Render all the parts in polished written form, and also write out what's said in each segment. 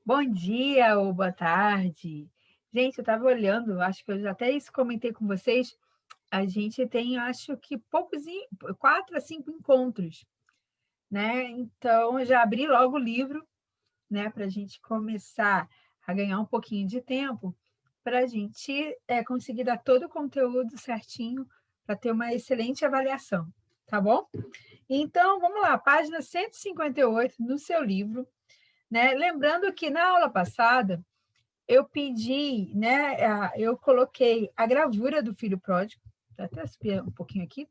Bom dia ou boa tarde. Gente, eu estava olhando, acho que eu já até isso comentei com vocês, a gente tem, acho que poucos, 4 a 5 encontros, né? Então, eu já abri logo o livro, né, para a gente começar a ganhar um pouquinho de tempo, para a gente conseguir dar todo o conteúdo certinho, para ter uma excelente avaliação, tá bom? Então, vamos lá, página 158 no seu livro, né? Lembrando que na aula passada, eu pedi, né? Eu coloquei a gravura do Filho Pródigo, vou até subir um pouquinho aqui,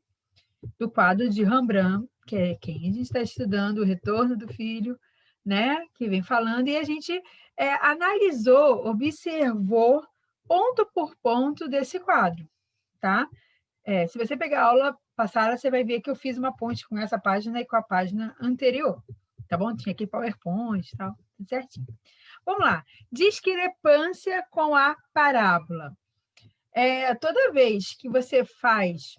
do quadro de Rembrandt, que é quem a gente está estudando, o retorno do filho, né? Que vem falando, e a gente analisou, observou ponto por ponto desse quadro, tá? Se você pegar a aula passada, você vai ver que eu fiz uma ponte com essa página e com a página anterior, tá bom? Tinha aqui PowerPoint e tal, tudo certinho. Vamos lá. Discrepância com a parábola. Toda vez que você faz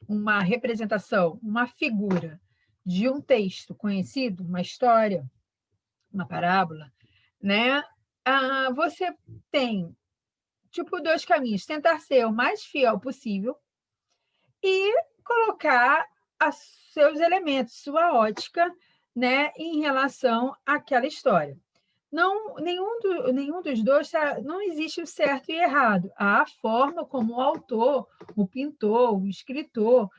uma representação, uma figura de um texto conhecido, uma história, uma parábola, né? Você tem, tipo, dois caminhos. Tentar ser o mais fiel possível e colocar seus elementos, sua ótica, né, em relação àquela história. Não, nenhum dos dois, não existe o certo e errado. Há a forma como o autor, o pintor, o escritor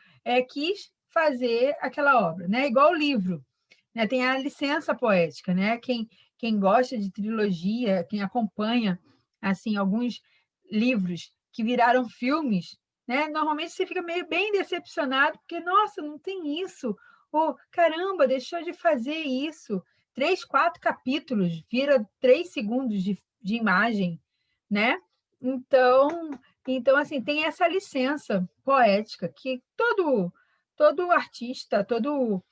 quis fazer aquela obra, né? Igual o livro, né? Tem a licença poética, né? Quem gosta de trilogia, quem acompanha assim alguns livros que viraram filmes, né? Normalmente você fica meio bem decepcionado porque nossa, não tem isso. Ou caramba, deixou de fazer isso. 3, 4 capítulos, vira 3 segundos de imagem, né? Então, então, assim, tem essa licença poética que todo artista, todo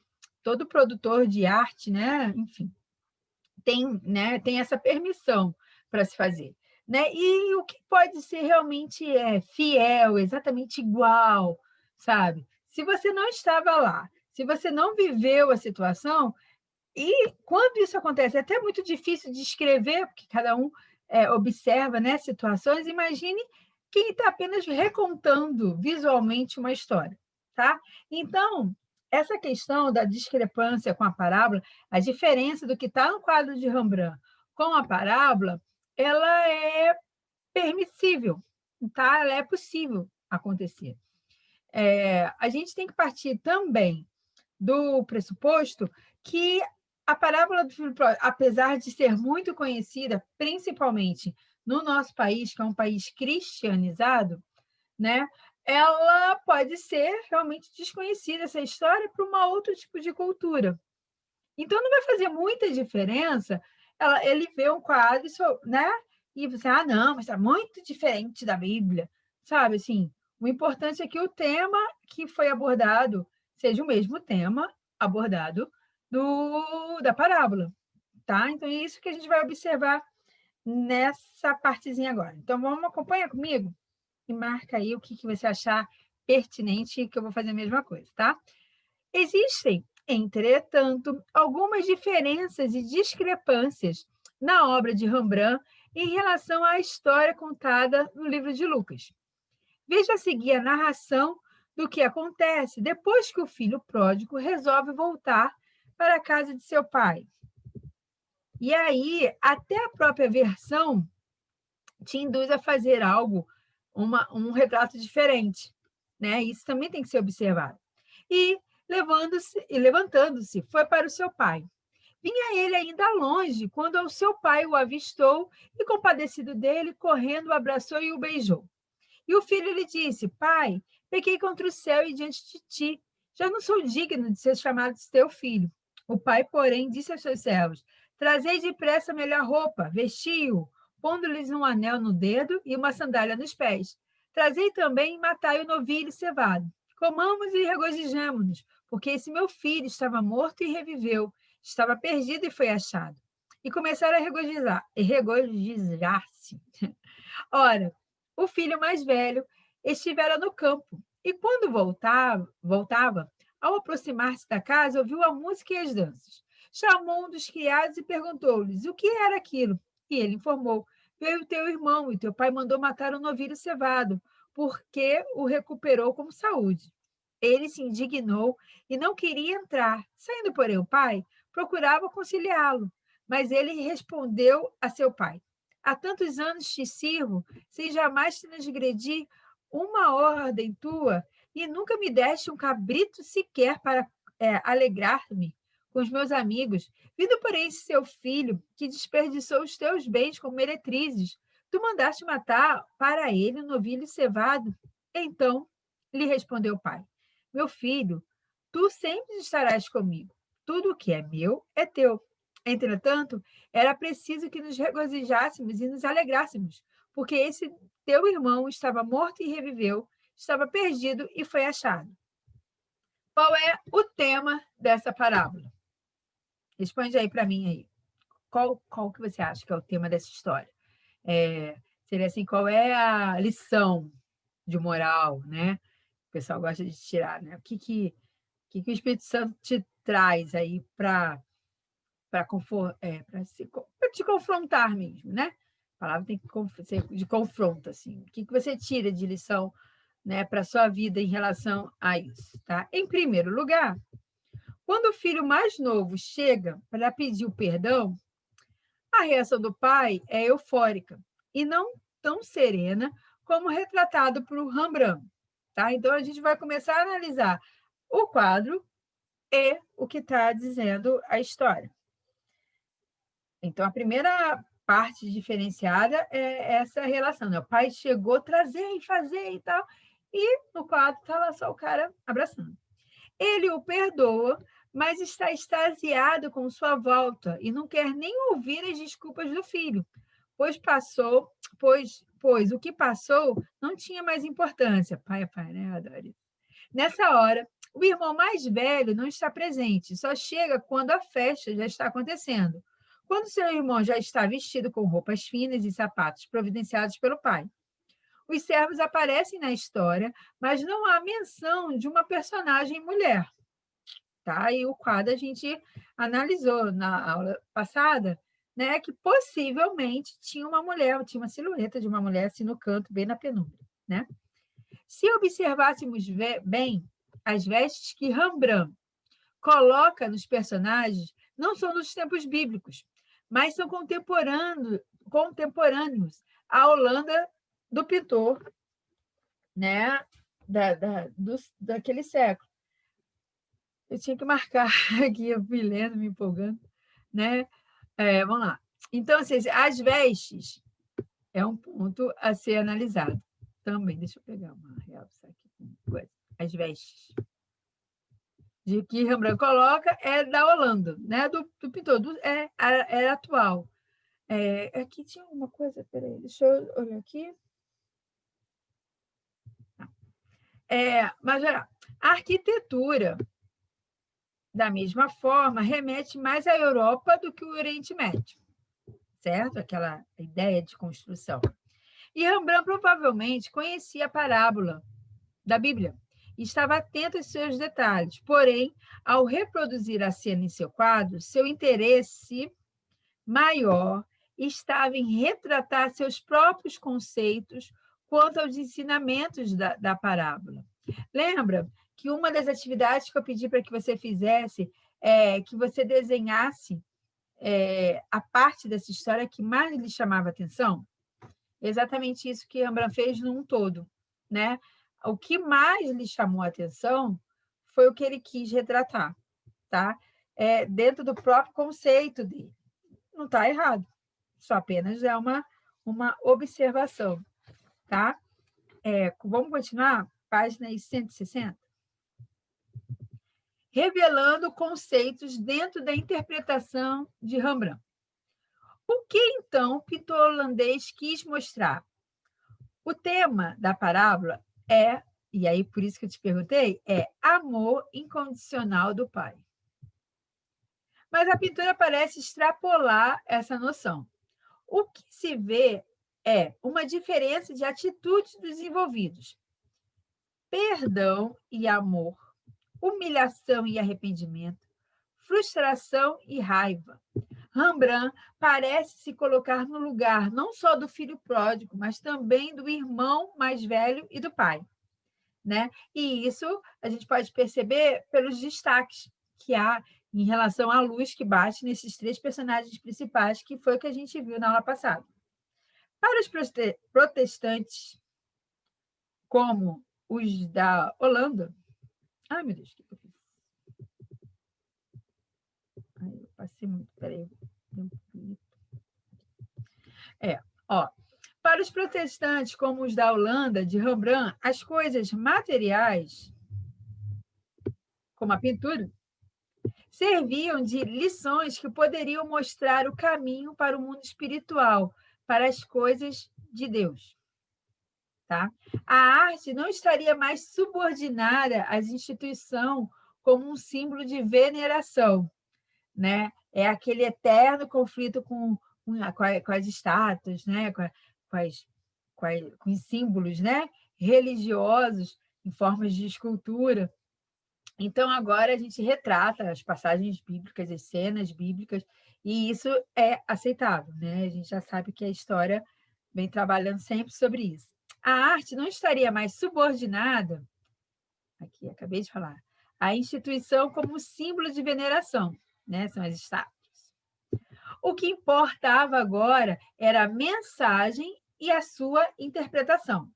produtor de arte, né? Enfim, tem, né? Tem essa permissão para se fazer. Né? E o que pode ser realmente fiel, exatamente igual, sabe? Se você não estava lá, se você não viveu a situação, e quando isso acontece, é até muito difícil de escrever, porque cada um observa, né, situações. Imagine quem está apenas recontando visualmente uma história, tá? Então, essa questão da discrepância com a parábola, a diferença do que está no quadro de Rembrandt com a parábola, ela é permissível, tá? Ela é possível acontecer. A gente tem que partir também do pressuposto que a parábola do filho pródigo, apesar de ser muito conhecida, principalmente no nosso país, que é um país cristianizado, né? Ela pode ser realmente desconhecida, essa história, para um outro tipo de cultura. Então, não vai fazer muita diferença ele ver um quadro, né? E você, não, mas está muito diferente da Bíblia, sabe? Assim, o importante é que o tema que foi abordado seja o mesmo tema abordado da parábola, tá? Então, é isso que a gente vai observar nessa partezinha agora. Então, vamos acompanhar comigo e marca aí o que você achar pertinente, que eu vou fazer a mesma coisa, tá? Existem, entretanto, algumas diferenças e discrepâncias na obra de Rembrandt em relação à história contada no livro de Lucas. Veja a seguir a narração do que acontece depois que o filho pródigo resolve voltar para a casa de seu pai. E aí, até a própria versão te induz a fazer algo, um retrato diferente, né? Isso também tem que ser observado. E levantando-se, foi para o seu pai. Vinha ele ainda longe, quando o seu pai o avistou e, compadecido dele, correndo, o abraçou e o beijou. E o filho lhe disse: Pai, pequei contra o céu e diante de ti. Já não sou digno de ser chamado teu filho. O pai, porém, disse aos seus servos: Trazei depressa a melhor roupa, vestiu-o, pondo-lhes um anel no dedo e uma sandália nos pés. Trazei também e matai o novilho cevado. Comamos e regozijemo-nos, porque esse meu filho estava morto e reviveu, estava perdido e foi achado. E começaram a regozijar-se. Ora, o filho mais velho estivera no campo, e quando voltava, ao aproximar-se da casa, ouviu a música e as danças. chamou um dos criados e perguntou-lhes o que era aquilo. E ele informou: veio teu irmão, e teu pai mandou matar um novilho cevado, porque o recuperou com saúde. Ele se indignou e não queria entrar. Saindo, porém, o pai procurava conciliá-lo, mas ele respondeu a seu pai: há tantos anos te sirvo, sem jamais transgredir uma ordem tua, e nunca me deste um cabrito sequer para alegrar-me com os meus amigos. Vindo, porém, esse seu filho, que desperdiçou os teus bens com meretrizes, tu mandaste matar para ele um novilho cevado. Então lhe respondeu o pai: meu filho, tu sempre estarás comigo. Tudo o que é meu é teu. Entretanto, era preciso que nos regozijássemos e nos alegrássemos, porque esse teu irmão estava morto e reviveu, estava perdido e foi achado. Qual é o tema dessa parábola? Responde aí para mim aí. Qual que você acha que é o tema dessa história? Seria assim, qual é a lição de moral, né? O pessoal gosta de tirar, né? O que o Espírito Santo te traz aí para te confrontar mesmo, né? A palavra tem que ser de confronto, assim. O que você tira de lição, né, para a sua vida em relação a isso, tá? Em primeiro lugar, quando o filho mais novo chega para pedir o perdão, a reação do pai é eufórica e não tão serena como retratado por Rembrandt, tá? Então, a gente vai começar a analisar o quadro e o que está dizendo a história. Então, a primeira parte diferenciada é essa relação, né? O pai chegou a trazer e fazer e tal, e no quadro está lá só o cara abraçando. Ele o perdoa, mas está extasiado com sua volta e não quer nem ouvir as desculpas do filho, pois o que passou não tinha mais importância. Pai é pai, né? Eu adoro isso. Nessa hora, o irmão mais velho não está presente, só chega quando a festa já está acontecendo. Quando seu irmão já está vestido com roupas finas e sapatos providenciados pelo pai. Os servos aparecem na história, mas não há menção de uma personagem mulher. Tá? E o quadro a gente analisou na aula passada, né, que possivelmente tinha uma mulher, tinha uma silhueta de uma mulher assim no canto, bem na penumbra. Né? Se observássemos bem, as vestes que Rembrandt coloca nos personagens não são dos tempos bíblicos, mas são contemporâneos à Holanda do pintor, né, daquele século. Eu tinha que marcar aqui, eu me lendo, me empolgando, né? Vamos lá. Então, assim, as vestes é um ponto a ser analisado também. Deixa eu pegar uma realça aqui com coisa. As vestes de que Rembrandt coloca é da Holanda, né? Do pintor, era atual. Aqui tinha uma coisa, peraí, deixa eu olhar aqui. Mas a arquitetura, da mesma forma, remete mais à Europa do que o Oriente Médio, certo? Aquela ideia de construção. E Rembrandt provavelmente conhecia a parábola da Bíblia e estava atento aos seus detalhes. Porém, ao reproduzir a cena em seu quadro, seu interesse maior estava em retratar seus próprios conceitos quanto aos ensinamentos da parábola. Lembra que uma das atividades que eu pedi para que você fizesse é que você desenhasse a parte dessa história que mais lhe chamava atenção? Exatamente isso que Rembrandt fez num todo, né? O que mais lhe chamou a atenção foi o que ele quis retratar, tá? Dentro do próprio conceito dele. Não está errado, só apenas é uma observação, tá? Vamos continuar? Página 160. Revelando conceitos dentro da interpretação de Rembrandt. O que, então, o pintor holandês quis mostrar? O tema da parábola e aí por isso que eu te perguntei, amor incondicional do pai. Mas a pintura parece extrapolar essa noção. O que se vê é uma diferença de atitudes dos envolvidos. Perdão e amor, humilhação e arrependimento, frustração e raiva. Rembrandt parece se colocar no lugar não só do filho pródigo, mas também do irmão mais velho e do pai, né? E isso a gente pode perceber pelos destaques que há em relação à luz que bate nesses três personagens principais, que foi o que a gente viu na aula passada. Para os protestantes, como os da Holanda... Ai, meu Deus, o que eu fiz? Ai, eu passei muito, peraí. Para os protestantes, como os da Holanda, de Rembrandt, as coisas materiais, como a pintura, serviam de lições que poderiam mostrar o caminho para o mundo espiritual, para as coisas de Deus. Tá? A arte não estaria mais subordinada às instituições como um símbolo de veneração, né? É aquele eterno conflito com as estátuas, né? Com os símbolos, né? Religiosos em formas de escultura. Então, agora a gente retrata as passagens bíblicas, as cenas bíblicas, e isso é aceitável, né? A gente já sabe que a história vem trabalhando sempre sobre isso. A arte não estaria mais subordinada, aqui acabei de falar, à instituição como símbolo de veneração, né? São as estátuas. O que importava agora era a mensagem e a sua interpretação.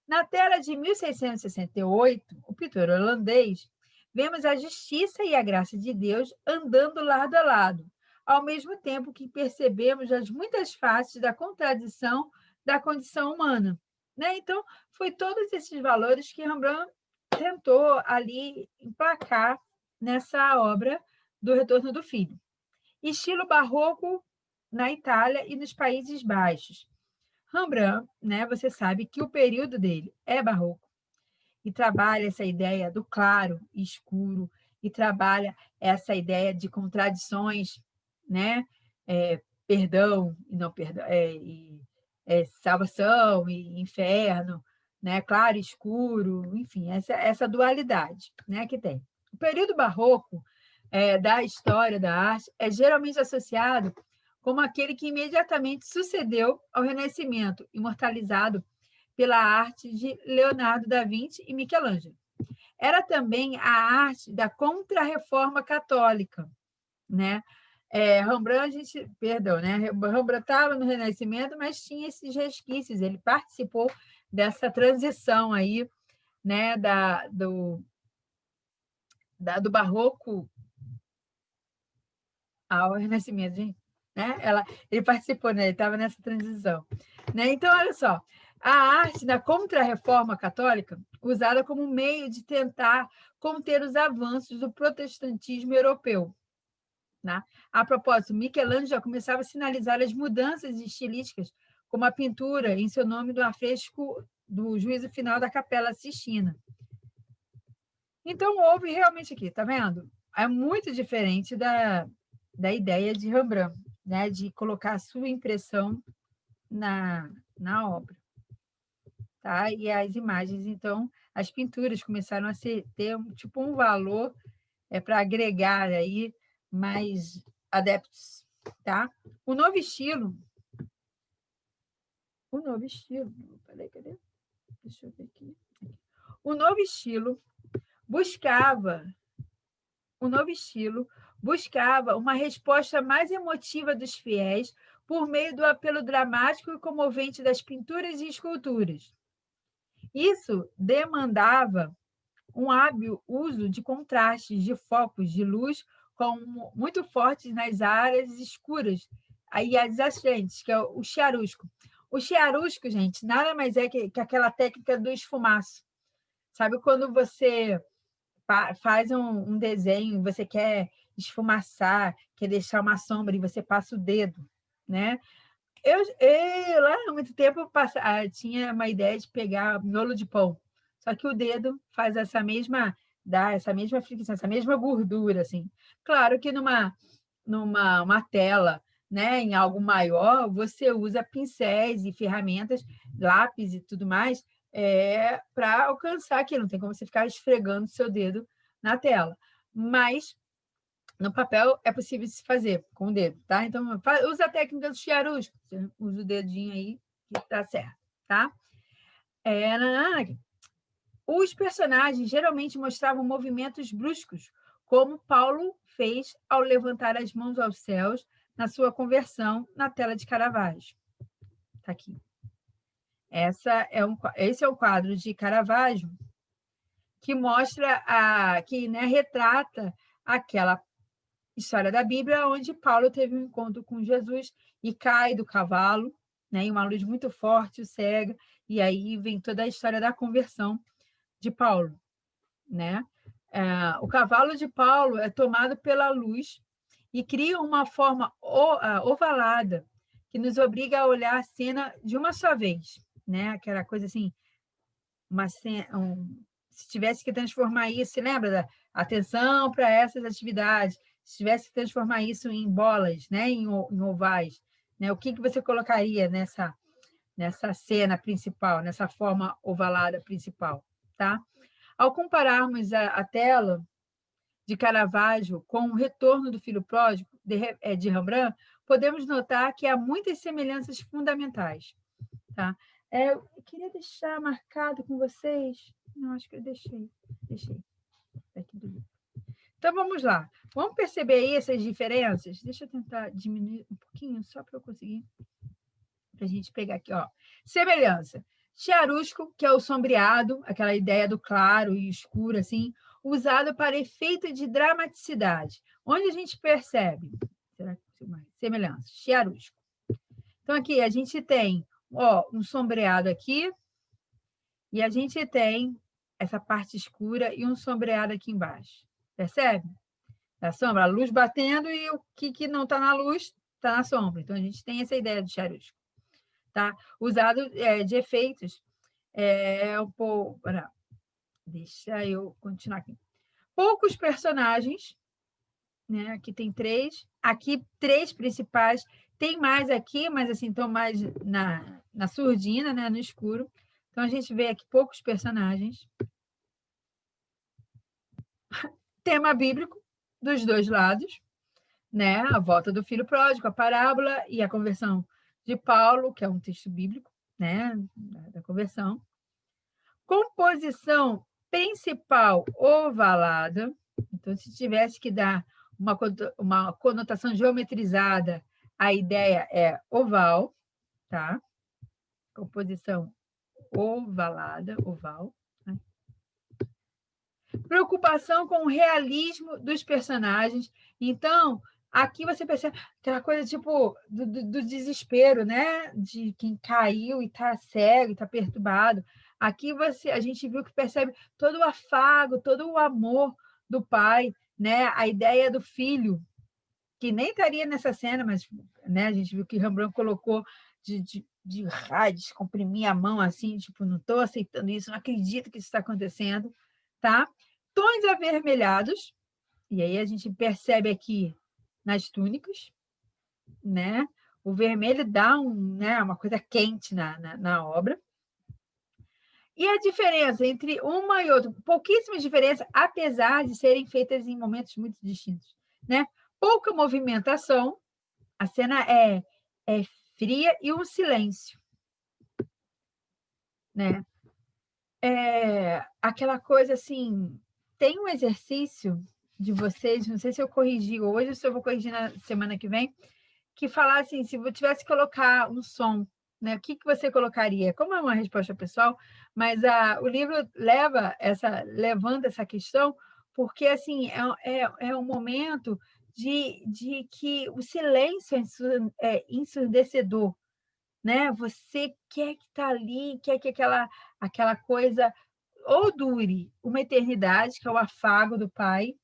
Na tela de 1668, o pintor holandês, vemos a justiça e a graça de Deus andando lado a lado, ao mesmo tempo que percebemos as muitas faces da contradição da condição humana. Né? Então, foi todos esses valores que Rembrandt tentou ali emplacar nessa obra do Retorno do Filho. Estilo barroco na Itália e nos Países Baixos. Rembrandt, né, você sabe que o período dele é barroco e trabalha essa ideia do claro e escuro e trabalha essa ideia de contradições, né, perdão e não perdão, salvação e inferno, né, claro e escuro, enfim, essa dualidade, né, que tem. O período barroco da história da arte é geralmente associado como aquele que imediatamente sucedeu ao Renascimento, imortalizado pela arte de Leonardo da Vinci e Michelangelo. Era também a arte da Contra-Reforma Católica, né? Rembrandt estava no Renascimento, mas tinha esses resquícios, ele participou dessa transição aí, né, do Barroco ao Renascimento, gente. Né? Ele participou, né? Ele estava nessa transição. Né? Então, olha só, a arte da Contra-Reforma Católica, usada como meio de tentar conter os avanços do protestantismo europeu. Né? A propósito, Michelangelo já começava a sinalizar as mudanças estilísticas, como a pintura em seu nome do afresco do Juízo Final da Capela Sistina. Então, houve realmente aqui, tá vendo? É muito diferente da ideia de Rembrandt, né? De colocar a sua impressão na obra. Tá? E as imagens, então, as pinturas começaram a ter tipo um valor para agregar aí mais adeptos. Tá? O novo estilo... Peraí, cadê? Deixa eu ver aqui. O novo estilo buscava uma resposta mais emotiva dos fiéis por meio do apelo dramático e comovente das pinturas e esculturas. Isso demandava um hábil uso de contrastes, de focos de luz muito fortes nas áreas escuras e adjacentes, que é o chiaroscuro. O chiaroscuro, gente, nada mais é que aquela técnica do esfumaço. Sabe quando você faz um desenho, você quer esfumaçar, quer deixar uma sombra e você passa o dedo, né? Eu lá há muito tempo tinha uma ideia de pegar miolo de pão, só que o dedo faz dá essa mesma fricção, essa mesma gordura, assim. Claro que numa tela, né, em algo maior, você usa pincéis e ferramentas, lápis e tudo mais, para alcançar aquilo. Não tem como você ficar esfregando seu dedo na tela. Mas No papel é possível se fazer com o dedo, tá? Então, usa a técnica do chiarusco. Você usa o dedinho aí que tá certo, tá? Os personagens geralmente mostravam movimentos bruscos, como Paulo fez ao levantar as mãos aos céus na sua conversão na tela de Caravaggio. Tá aqui. Esse é o quadro de Caravaggio que mostra retrata aquela história da Bíblia onde Paulo teve um encontro com Jesus e cai do cavalo, né, em uma luz muito forte, o cega, e aí vem toda a história da conversão de Paulo, né? O cavalo de Paulo é tomado pela luz e cria uma forma ovalada que nos obriga a olhar a cena de uma só vez, né? Aquela coisa assim, uma cena, se tivesse que transformar isso, se lembra da atenção para essas atividades, se tivesse que transformar isso em bolas, né? Em ovais, né? O que você colocaria nessa cena principal, nessa forma ovalada principal, tá? Ao compararmos a tela de Caravaggio com o Retorno do Filho Pródigo, de Rembrandt, podemos notar que há muitas semelhanças fundamentais. Tá? Eu queria deixar marcado com vocês. Não, acho que eu deixei. Aqui do livro. Então, vamos lá. Vamos perceber aí essas diferenças? Deixa eu tentar diminuir um pouquinho, só para eu conseguir. Para a gente pegar aqui, ó. Semelhança. Chiarusco, que é o sombreado, aquela ideia do claro e escuro, assim, usado para efeito de dramaticidade. Onde a gente percebe? Será que mais? Semelhança. Chiarusco. Então, aqui a gente tem um sombreado aqui, e a gente tem essa parte escura e um sombreado aqui embaixo. Percebe? A sombra, a luz batendo e o que não está na luz está na sombra. Então, a gente tem essa ideia do chiarusco. Tá? Usado de efeitos. Deixa eu continuar aqui. Poucos personagens, né? Aqui tem 3, aqui 3 principais, tem mais aqui, mas assim, estão mais na surdina, né? No escuro. Então, a gente vê aqui poucos personagens. Tema bíblico dos dois lados, né? A volta do filho pródigo, a parábola e a conversão de Paulo, que é um texto bíblico, né? Da conversão. Composição principal ovalada. Então, se tivesse que dar uma conotação geometrizada, a ideia é oval, tá? Composição ovalada, oval. Né? Preocupação com o realismo dos personagens. Então, aqui você percebe aquela coisa tipo do desespero, né? De quem caiu e está cego, está perturbado. Aqui a gente viu que percebe todo o afago, todo o amor do pai, né? A ideia do filho, que nem estaria nessa cena, mas né, a gente viu que Rembrandt colocou de comprimir a mão assim, tipo, não estou aceitando isso, não acredito que isso está acontecendo, tá? Tons avermelhados, e aí a gente percebe aqui nas túnicas, né? O vermelho dá uma coisa quente na obra. E a diferença entre uma e outra, pouquíssima diferença, apesar de serem feitas em momentos muito distintos, né? Pouca movimentação, a cena é fria e um silêncio, né? Aquela coisa assim, tem um exercício de vocês, não sei se eu corrigi hoje ou se eu vou corrigir na semana que vem, que falar assim, se eu tivesse que colocar um som, né, o que você colocaria? Como é uma resposta pessoal, mas o livro levanta essa questão, porque assim, é um momento de que o silêncio é ensurdecedor, né? Você quer que está ali, quer que aquela coisa ou dure uma eternidade, que é o afago do pai,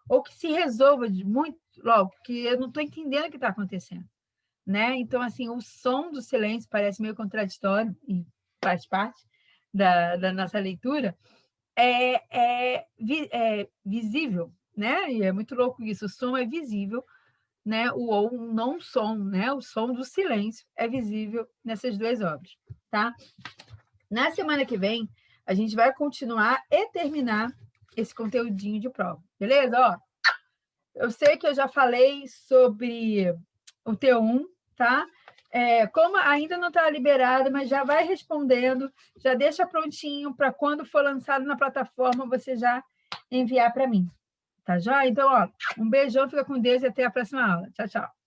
ou que se resolva muito logo, porque eu não estou entendendo o que está acontecendo, né? Então, assim, o som do silêncio parece meio contraditório e faz parte da nossa leitura, é visível, né? E é muito louco isso, o som é visível, né? Ou um não som, né? O som do silêncio é visível nessas duas obras, tá? Na semana que vem, a gente vai continuar e terminar esse conteúdinho de prova, beleza? Ó, Eu sei que eu já falei sobre o T1, tá? Como ainda não está liberado, mas já vai respondendo, já deixa prontinho para quando for lançado na plataforma você já enviar para mim. Tá joia? Então, ó, um beijão, fica com Deus e até a próxima aula. Tchau, tchau.